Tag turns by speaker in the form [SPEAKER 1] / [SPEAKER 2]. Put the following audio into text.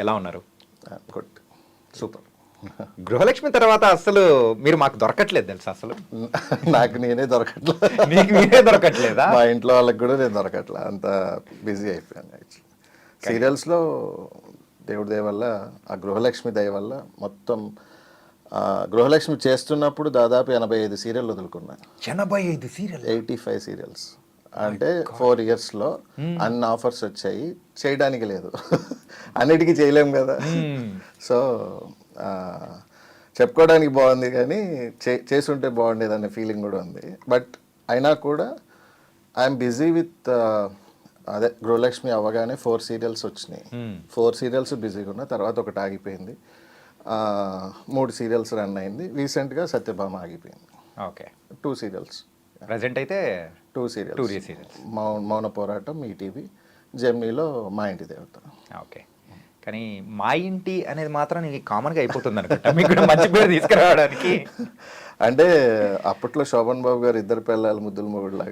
[SPEAKER 1] ఎలా ఉన్నారు?
[SPEAKER 2] Good, super.
[SPEAKER 1] గృహలక్ష్మి తర్వాత అసలు మీరు మాకు దొరకట్లేదు తెలుసా అసలు.
[SPEAKER 2] నాకు నేనే దొరకట్లా,
[SPEAKER 1] మీకు మీరే దొరకట్లేదా?
[SPEAKER 2] మా ఇంట్లో వాళ్ళకి కూడా నేను దొరకట్లా, అంత బిజీ అయిపోయాను. యాక్చువల్లీ సీరియల్స్లో దేవుడి దయ వల్ల, ఆ గృహలక్ష్మి దయ వల్ల మొత్తం గృహలక్ష్మి చేస్తున్నప్పుడు దాదాపు 85 సీరియల్ వదులుకున్నా.
[SPEAKER 1] 85 సీరియల్,
[SPEAKER 2] 85 సీరియల్స్ అంటే 4 ఇయర్స్లో అన్ని ఆఫర్స్ వచ్చాయి, చేయడానికి లేదు. అన్నిటికీ చేయలేం కదా. సో చెప్పుకోవడానికి బాగుంది కానీ చేసుంటే బాగుండేది అనే ఫీలింగ్ కూడా ఉంది. బట్ అయినా కూడా ఐఎమ్ బిజీ విత్ అదే గృహలక్ష్మి అవ్వగానే 4 సీరియల్స్ వచ్చినాయి. 4 సీరియల్స్ బిజీగా ఉన్నా, తర్వాత ఒకటి ఆగిపోయింది. 3 సీరియల్స్ రన్ అయింది. రీసెంట్గా సత్యభామ ఆగిపోయింది.
[SPEAKER 1] ఓకే.
[SPEAKER 2] 2 సీరియల్స్
[SPEAKER 1] ప్రజెంట్ అయితే
[SPEAKER 2] 2 సీరియల్స్. మౌన పోరాటం ఈటీవీ, జెమినీలో మా ఇంటి దేవత.
[SPEAKER 1] ఓకే. కానీ మా ఇంటి అనేది మాత్రం నీకు కామన్గా అయిపోతుంది అనుకుంటా, మీకు కూడా మంచి పేరు తీసుకురావడానికి.
[SPEAKER 2] అంటే అప్పట్లో శోభన్ బాబు గారు ఇద్దరు పిల్లలు ముద్దుల మొగుడు లాగా